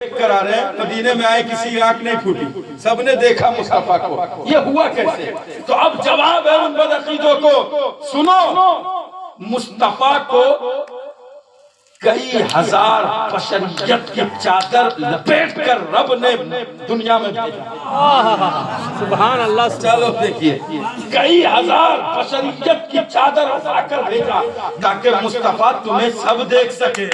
کرا رہے ہیں مدینے میں آئے کسی آنکھ نہیں پھوٹی سب نے دیکھا مصطفیٰ کو یہ ہوا کیسے تو اب جواب ہے ان بدعقیدوں کو سنو مصطفیٰ کو کئی ہزار بشریت کی چادر لپیٹ کر رب نے دنیا میں بھیجا سبحان اللہ چلو دیکھیے کئی ہزار بشریت کی چادر اٹھا کر بھیجا تاکہ مصطفیٰ تمہیں سب دیکھ سکے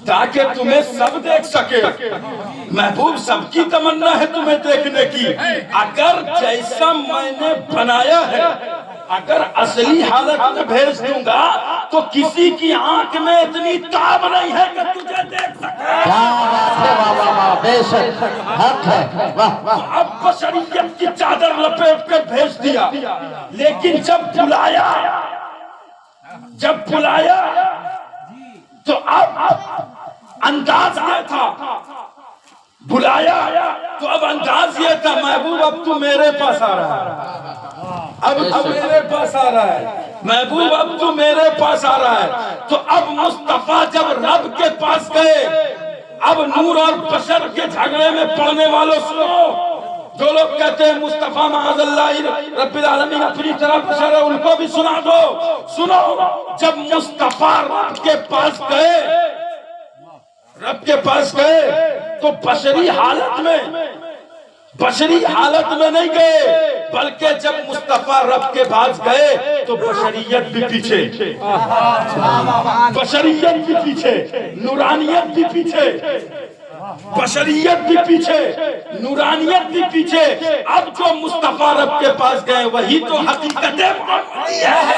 تاکہ تمہیں سب دیکھ سکے محبوب سب کی تمنا ہے تمہیں دیکھنے کی اگر جیسا میں نے بنایا ہے اگر اصلی حالت میں بھیج دوں گا تو کسی کی آنکھ میں اتنی تاب نہیں ہے کہ تجھے دیکھ سکے بے شک حق ہے اب بشریت کی چادر لپیٹ کر بھیج دیا لیکن جب بلایا تو اب انداز یہ تھا بلایا تو اب انداز یہ تھا محبوب اب تو میرے پاس آ رہا ہے اب تو میرے پاس آ رہا ہے محبوب اب تو میرے پاس آ رہا ہے تو اب مصطفیٰ جب رب کے پاس گئے اب نور اور بشر کے جھگڑے میں پڑنے والوں سنو جو لوگ کہتے ہیں مصطفیٰ معاذ اللہ رب العالمین اپنی طرح بشر ہے ان کو بھی سنا دو سنو جب مصطفیٰ رب کے پاس گئے تو بشری حالت میں نہیں گئے بلکہ جب مصطفیٰ رب کے پاس گئے تو بشریت بھی پیچھے نورانیت بھی پیچھے بشریت بھی پیچھے نورانیت بھی پیچھے اب جو مصطفیٰ رب کے پاس گئے وہی تو حقیقت محمدی ہے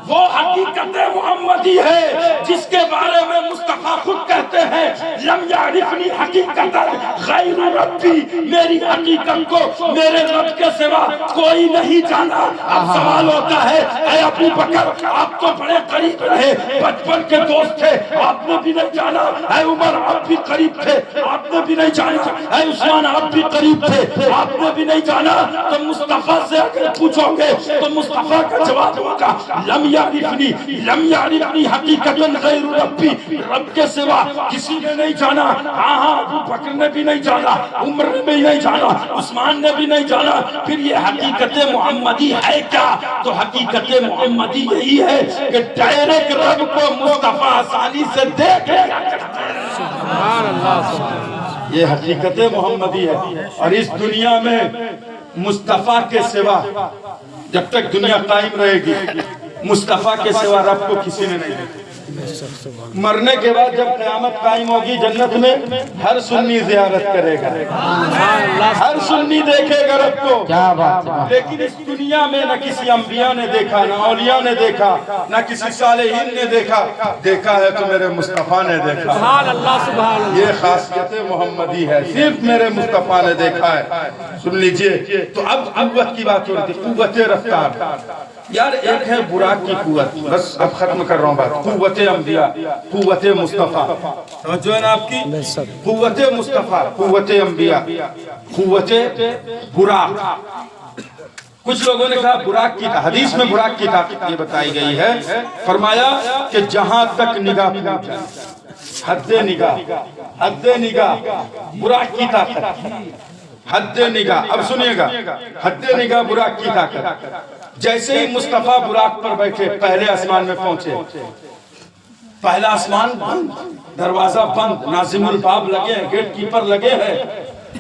وہ حقیقت محمدی ہے جس کے بارے میں مصطفیٰ خود کہتے ہیں لم یعرفنی حقیقت غیر ربی میری حقیقت کو میرے رب کے سوا کوئی نہیں جانا اب سوال ہوتا ہے اے ابو بکر آپ تو بڑے قریب رہے بچپن کے دوست تھے آپ نے بھی نہیں جانا اے عمر آپ بھی قریب تھے آپ نے بھی نہیں جانا اے عثمان آپ بھی قریب تھے آپ نے بھی نہیں جانا تو مصطفیٰ سے اگر پوچھو گے تو مصطفیٰ کا جواب ہوگا لم یعرفنی حقیقت غیر ربی رب کے سوا کسی نے نہیں جانا ہاں ابو بکر نے بھی نہیں جانا عمر نے بھی نہیں جانا عثمان نے بھی نہیں جانا پھر یہ حقیقت محمدی ہے کیا تو حقیقت محمدی یہی ہے کہ ڈائریکٹ رب کو مصطفیٰ آسانی سے دیکھ لیا سبحان اللہ یہ حقیقت محمدی ہے اور اس دنیا میں مصطفیٰ کے سوا جب تک دنیا قائم رہے گی مصطفیٰ کے سوا رب کو کسی نے نہیں دیکھا مرنے کے بعد جب قیامت قائم ہوگی جنت میں ہر سنی زیارت کرے گا ہر سنی دیکھے گا رب کو کیا بات ہے لیکن اس دنیا میں نہ کسی انبیاء نے دیکھا نہ اولیاء نے دیکھا نہ کسی صالحین نے دیکھا ہے تو میرے مصطفیٰ نے دیکھا سبحان اللہ یہ خاصیت محمدی ہے صرف میرے مصطفیٰ نے دیکھا ہے سن لیجئے تو اب قوت کی بات ہو رہی تھی قوت رفتار یار ایک ہے براق کی قوت بس اب ختم کر رہا ہوں بات قوت انبیاء قوت مصطفیٰ توجہ ہے نا آپ کی قوت مصطفیٰ قوت انبیاء قوت براق کچھ لوگوں نے کہا براق کی حدیث میں براق کی طاقت یہ بتائی گئی ہے فرمایا کہ جہاں تک نگاہ پہنچ جائے حد نگاہ براق کی طاقت حد نگاہ اب سنیے گا حد نگاہ براق کی طاقت جیسے ہی مصطفیٰ براق پر بیٹھے پہلے آسمان میں پہنچے پہلا آسمان بند دروازہ بند ناظم الباب لگے ہیں گیٹ کیپر لگے ہیں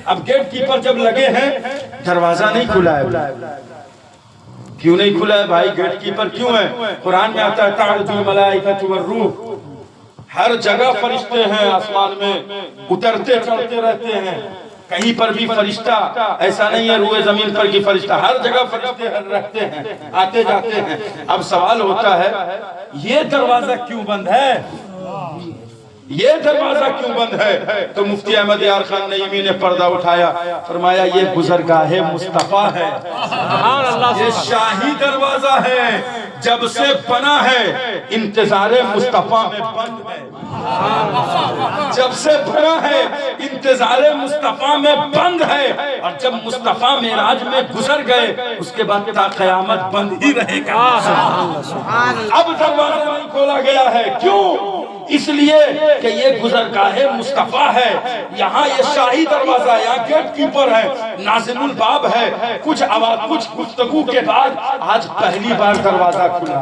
اب گیٹ کیپر جب لگے ہیں دروازہ نہیں کھلا ہے کیوں نہیں کھلا ہے بھائی گیٹ کیپر کیوں ہے قرآن میں آتا ہے تعرج الملائکۃ والروح ہر جگہ فرشتے ہیں آسمان میں اترتے چڑھتے رہتے ہیں کہیں پر بھی فرشتہ ایسا نہیں ہے روئے زمین پر کی فرشتہ ہر جگہ فرشتے رہتے ہیں آتے جاتے ہیں اب سوال ہوتا ہے یہ دروازہ کیوں بند ہے یہ دروازہ کیوں بند ہے تو مفتی احمد یار خان نعیمی نے پردہ اٹھایا فرمایا یہ گزرگاہ مصطفیٰ ہے یہ شاہی دروازہ ہے جب سے بنا ہے انتظار مصطفیٰ میں بند ہے جب سے بڑا ہے انتظار مصطفیٰ میں بند ہے، اور جب مصطفیٰ معراج میں گزر گئے اس کے بعد تا قیامت بند ہی رہے گا۔ اب دروازہ نہیں کھولا گیا ہے، کیوں؟ اس لیے کہ یہ گزرگاہ مصطفیٰ ہے، یہاں یہ شاہی دروازہ، یہاں گیٹ کیپر ہے، ناظم الباب ہے۔ کچھ گفتگو کے بعد آج پہلی بار دروازہ کھلا،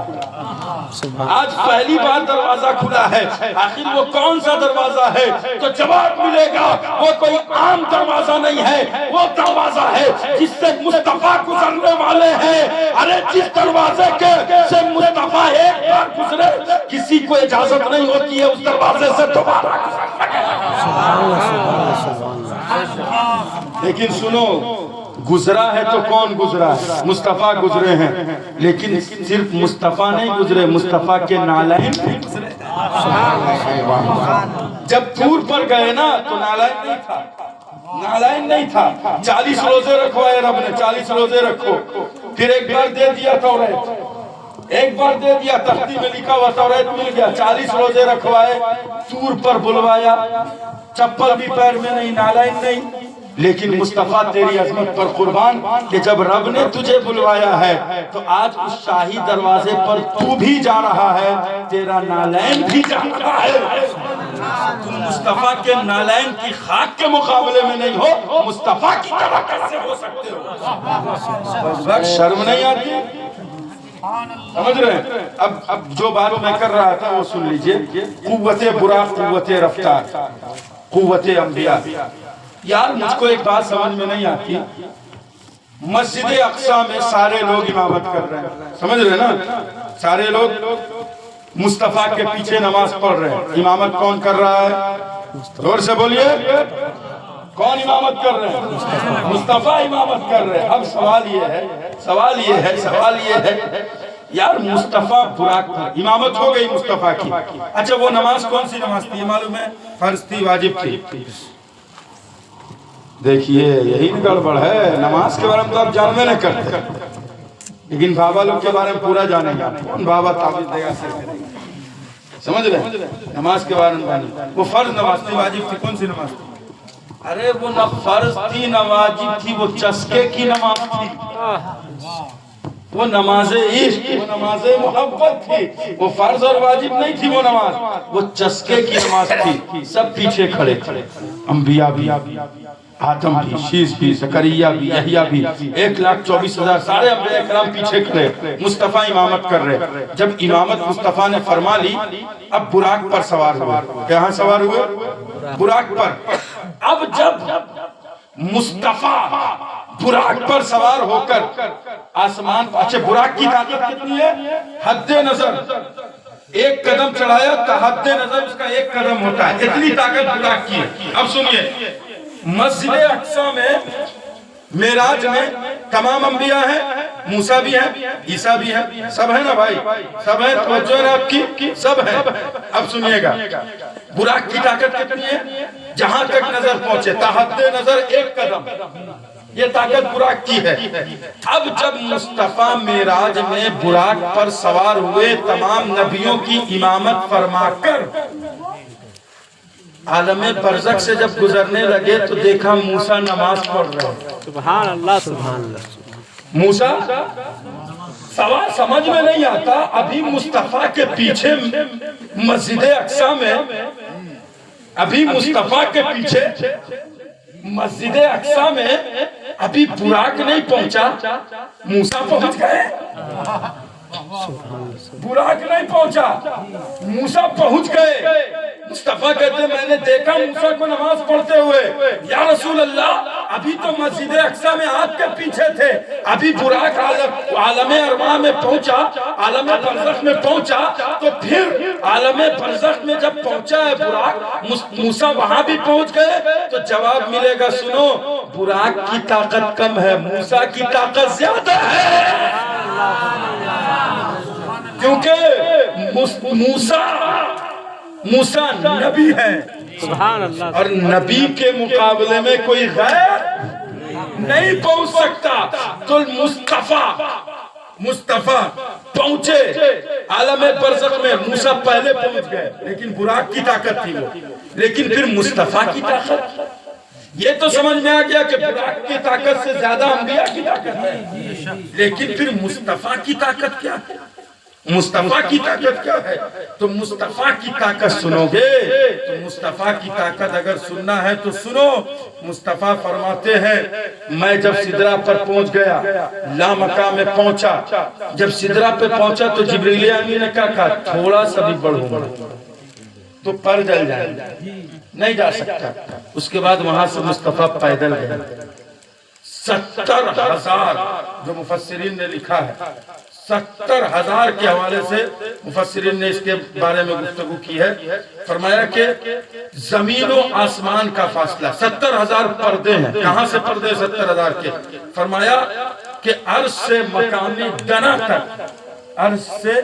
آج پہلی بار دروازہ کھلا ہے۔ آخر وہ کون سا دروازہ ہے؟ تو جواب ملے گا، وہ کوئی عام دروازہ نہیں ہے، وہ دروازہ ہے جس سے مصطفیٰ گزرنے والے ہیں۔ ارے جس دروازے کے سے مصطفیٰ ایک بار گزرے، کسی کو اجازت نہیں ہوتی ہے اس دروازے سے دوبارہ گزرنے۔ لیکن سنو، گزرا ہے تو کون گزرا ہے؟ مصطفیٰ گزرے ہیں، لیکن صرف مصطفیٰ نہیں گزرے، مصطفیٰ کے نالین نہیں گزرے۔ جب طور پر گئے نا تو نالین نہیں تھا، نالین نہیں تھا۔ 40 روزے رکھوائے رب نے، 40 روزے رکھو۔ پھر ایک بار دے دیا توریت، ایک بار دے دیا، تختی میں لکھا ہوا توریت مل گیا۔ 40 روزے رکھوائے، طور پر بلوایا، چپل بھی پیر میں نہیں، نالین نہیں۔ لیکن مصطفیٰ تیری عظمت پر قربان کہ جب رب نے تجھے بلوایا ہے تو آج اس شاہی دروازے پر تو بھی جا رہا ہے، تیرا نالین بھی جا رہا ہے۔ تم مصطفیٰ کے نالین کی خاک کے مقابلے میں نہیں ہو، مصطفیٰ کی طرح کیسے ہو سکتے ہو؟ شرم نہیں آتی؟ سمجھ رہے ہیں؟ اب جو بات میں کر رہا تھا وہ سن لیجئے۔ قوت براق، قوت رفتار، قوت انبیاء۔ یار مجھ کو ایک بات سمجھ میں نہیں آتی، مسجد اقصیٰ میں سارے لوگ امامت کر رہے ہیں، سمجھ رہے ہیں نا؟ سارے لوگ مصطفیٰ کے پیچھے نماز پڑھ رہے ہیں۔ امامت کون کر رہا ہے؟ زور سے بولیے، کون امامت کر رہے ہیں؟ مصطفیٰ امامت کر رہے ہیں۔ اب سوال یہ ہے یار مصطفیٰ براق پر امامت ہو گئی مصطفیٰ کی، اچھا وہ نماز کون سی نماز تھی؟ معلوم ہے؟ فرض تھی، واجب تھی؟ دیکھیے یہی گڑبڑ ہے، نماز کے بارے میں تو آپ جاننے نہیں کرتے، لیکن بابا لوگ کے بارے میں پورا جانے گا۔ کون بابا تعویذ دے گا؟ سمجھ رہے ہیں؟ نماز کے بارے میں وہ فرض نماز تھی، واجب تھی، کون سی نماز تھی؟ ارے وہ نہ فرض تھی نہ واجب تھی، وہ چسکے کی نماز تھی، وہ نماز عشق، وہ نماز محبت تھی، وہ فرض اور واجب نہیں تھی وہ نماز، وہ چسکے کی نماز تھی۔ سب پیچھے کھڑے تھے، انبیاء بھی، آدم بھی، شیس بھی، زکریہ بھی، یحییٰ بھی، 1,24,000 سارے انبیاء کرام پیچھے کھڑے، مصطفیٰ امامت کر رہے۔ جب امامت مصطفیٰ نے فرما لی، اب براق پر سوار ہوئے۔ کہاں سوار ہوئے؟ براق پر۔ اب جب مصطفیٰ براق پر سوار ہو کر آسمان، اچھا براق کی طاقت کتنی ہے؟ حد نظر، ایک قدم چڑھایا تو حد نظر اس کا ایک قدم ہوتا ہے، اتنی طاقت براق کی ہے۔ اب سنیے، مسجد اقصیٰ میں معراج میں تمام انبیاء ہیں، موسیٰ بھی ہیں، عیسیٰ بھی ہیں، سب ہیں نا بھائی؟ سب ہیں، توجہ ہے آپ کی؟ سب ہیں۔ اب سنیے گا، براق کی طاقت کتنی ہے؟ جہاں تک نظر پہنچے تا حد نظر ایک قدم، یہ طاقت براق کی ہے۔ اب جب مصطفیٰ معراج میں براق پر سوار ہوئے، تمام نبیوں کی امامت فرما کر عالم برزخ سے جب گزرنے لگے تو دیکھا موسیٰ نماز پڑھ رہے ہیں۔ سبحان اللہ، سبحان اللہ۔ موسیٰ سوال سمجھ میں نہیں آتا، ابھی مصطفیٰ کے پیچھے مسجد اقصیٰ میں، ابھی مصطفیٰ کے پیچھے مسجد اقصیٰ میں ابھی براق نہیں پہنچا، موسیٰ پہنچ گئے۔ براق نہیں پہنچا، موسیٰ پہنچ گئے۔ مصطفیٰ کہتے ہیں میں نے دیکھا موسیٰ کو نماز پڑھتے ہوئے، یا رسول اللہ ابھی تو مسجد اقصیٰ میں آپ کے پیچھے تھے، ابھی براق عالم ارواح میں پہنچا، عالم برزخ میں پہنچا، تو پھر عالم برزخ میں جب پہنچا ہے براق، موسیٰ وہاں بھی پہنچ گئے، تو جواب ملے گا سنو، براق کی طاقت کم ہے، موسیٰ کی طاقت زیادہ ہے، کیونکہ موسیٰ نبی ہے، سبحان اللہ، اور نبی کے مقابلے میں کوئی غیر نہیں پہنچ سکتا، تو مصطفیٰ پہنچے عالم برزخ میں موسیٰ پہلے پہنچ گئے، لیکن براق کی طاقت تھی وہ، لیکن پھر مصطفیٰ کی طاقت، یہ تو سمجھ میں آ گیا کہ براق کی طاقت سے زیادہ انبیاء کی طاقت ہے، لیکن پھر مصطفیٰ کی طاقت کیا ہے؟ مصطفیٰ کی طاقت کیا ہے؟ تو مصطفیٰ کی طاقت سنو گے تو مصطفیٰ کی طاقت اگر سننا ہے تو سنو، مصطفیٰ فرماتے ہیں میں جب سدرہ پر پہنچ گیا، لامکان میں پہنچا، جب سدرہ پہ پہنچا تو جبریل امین نے کہا تھوڑا سا بھی بڑھوں گا تو پر جل جائے، نہیں جا سکتا۔ اس کے بعد وہاں سے مصطفیٰ پیدل گئے، 70,000 جو مفسرین نے لکھا ہے، 70,000 کے حوالے سے مفسرین نے اس کے بارے میں گفتگو کی ہے، فرمایا کہ زمین و آسمان کا فاصلہ 70,000 پردے ہیں۔ کہاں سے پردے 70,000 کے؟ فرمایا کہ عرش سے مقام دنا تک، عرش سے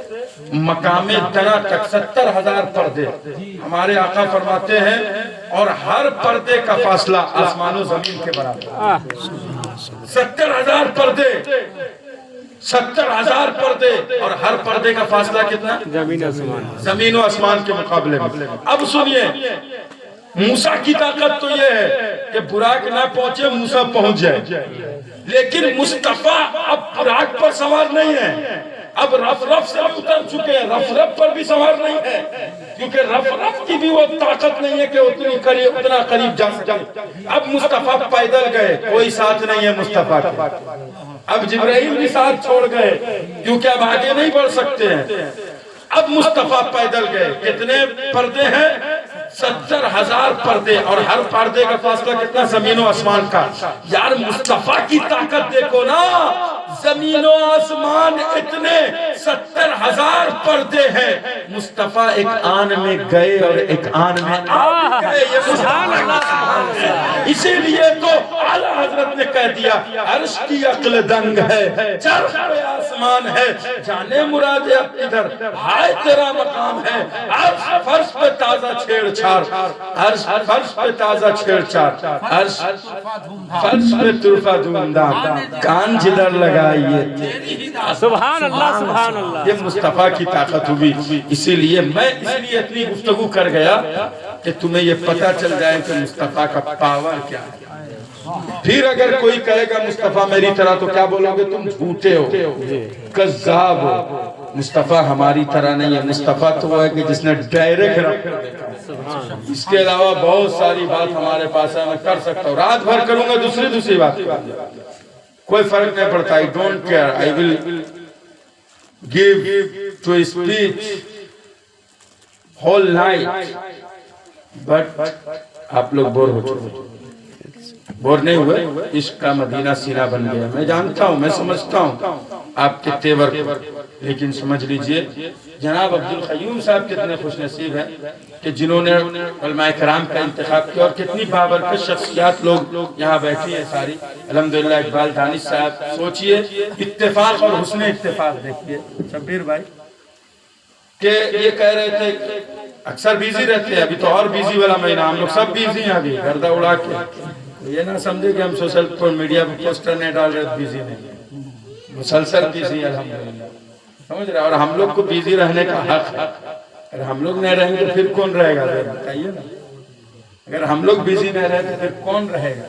مقام دنا تک 70,000 پردے۔ ہمارے آقا فرماتے ہیں اور ہر پردے کا فاصلہ آسمان و زمین کے برابر، 70,000 پردے، 70,000 پردے، اور ہر پردے کا فاصلہ کتنا؟ زمین و آسمان کے مقابلے میں۔ اب سنیے، موسیٰ کی طاقت تو یہ ہے کہ براق نہ پہنچے موسیٰ پہنچ جائے، لیکن مصطفیٰ اب براق پر سوار نہیں ہے، اب رف رف سے بھی اتر چکے ہیں، رف رف پر بھی سوار نہیں ہے، کیونکہ رف رف کی بھی وہ طاقت نہیں ہے کہ اتنا قریب جا سکے۔ اب مصطفیٰ پیدل گئے، کوئی ساتھ نہیں ہے مصطفیٰ کے، اب جبرائیل بھی ساتھ چھوڑ گئے کیونکہ اب آگے نہیں بڑھ سکتے ہیں۔ اب مصطفیٰ پیدل گئے، کتنے پردے ہیں؟ 70,000 پردے، اور ہر پردے کا فاصلہ کتنا؟ زمین و آسمان کا۔ یار مصطفیٰ کی طاقت دیکھو نا، زمین و آسمان اتنے، 70,000 پردے ہیں، مصطفیٰ ایک آن میں گئے اور ایک آن میں آ گئے۔ اسی لیے تو اعلیٰ حضرت نے کہہ دیا عرش کی عقل دنگ ہے، چرخ پہ آسمان ہے، جانے مراد اب ادھر ہائے تیرا مقام ہے، عرش فرش پہ تازہ چھیڑ چھاڑ، عرش فرش پہ تازہ چھیڑ چھاڑ، عرش فرش پہ طرفہ دھوم دھام، کان جدھر لگائیے سبحان اللہ سبحان اللہ۔ یہ مصطفیٰ کی طاقت ہوئی۔ اسی لیے میں اتنی گفتگو کر گیا کہ تمہیں یہ پتہ چل جائے کہ مصطفیٰ کا پاور کیا ہے۔ پھر اگر کوئی کہے گا مصطفیٰ میری طرح تو کیا بولو گے؟ تم جھوٹے ہو، کذاب ہو۔ مصطفیٰ ہماری طرح نہیں ہے، مصطفیٰ تو وہ ہے کہ جس نے ڈائریکٹ رب کر دیکھا۔ اس کے علاوہ بہت ساری بات ہمارے پاس ہے، میں کر سکتا ہوں، رات بھر کروں گا دوسری بات، کوئی فرق نہیں پڑتا۔ I don't care, I will give to a speech whole night, but آپ لوگ بور ہو چکے، بور نہیں ہوئے؟ عشق کا مدینہ سینہ بن گیا۔ میں جانتا ہوں، میں سمجھتا ہوں آپ کے تیور، لیکن سمجھ لیجئے جناب عبدالقیوم صاحب کتنے خوش نصیب ہیں کہ جنہوں نے علماء کرام کا انتخاب کیا، اور کتنی بابرکت شخصیات لوگ یہاں بیٹھی ہیں ساری۔ الحمدللہ اقبال دانش صاحب، سوچئے اتفاق اور حسن اتفاق دیکھئے شبیر بھائی، کہ یہ کہہ رہے تھے اکثر بیزی رہتے ہیں، ابھی تو اور بیزی والا مہینہ، ہم لوگ سب بیزی ہیں ابھی گردہ اڑا کے، یہ نہ سمجھے کہ ہم سوشل میڈیا پہ پوسٹر نہیں ڈال رہے، بیزی نہیں، مسلسل بیزی ہے الحمدللہ، سمجھ رہے ہیں؟ اور ہم لوگ کو بیزی رہنے کا حق ہے، اگر ہم لوگ نہیں رہیں گے تو پھر کون رہے گا؟ بتائیے نا، اگر ہم لوگ بیزی نہیں رہے تو پھر کون رہے گا؟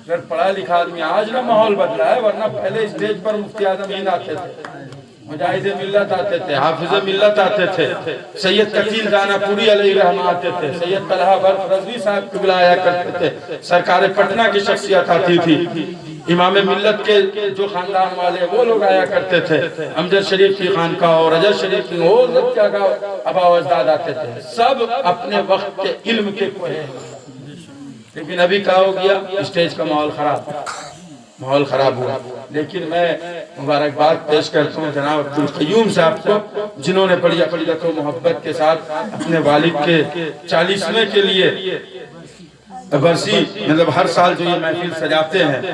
اگر پڑھا لکھا آدمی، آج نہ ماحول بدلا ہے، ورنہ پہلے اسٹیج پر مفتی اعظم ہند آتے تھے، مجاہد ملت آتے تھے، حافظ ملت آتے تھے، سید کفیل دانا پوری علیہ رحمہ آتے تھے، سید طلحہ برق رضوی صاحب قبلہ آیا کرتے تھے، سرکار پٹنہ کی شخصیت آتی تھی، امام ملت کے جو خاندان والے وہ لوگ آیا کرتے تھے، امجد شریف کی خانقاہ اور رجب شریف کی اور سب کیا ابا و اجداد آتے تھے، سب اپنے وقت کے علم کے کوئے۔ لیکن ابھی کہا ہو گیا اسٹیج کا ماحول خراب ہوا۔ لیکن میں مبارکباد پیش کرتا ہوں جناب عبدالقیوم صاحب کو، جنہوں نے بڑی عقیدت و محبت کے ساتھ اپنے والد کے 40ویں کے لیے برسی، مطلب ہر سال جو یہ محفل سجاتے ہیں،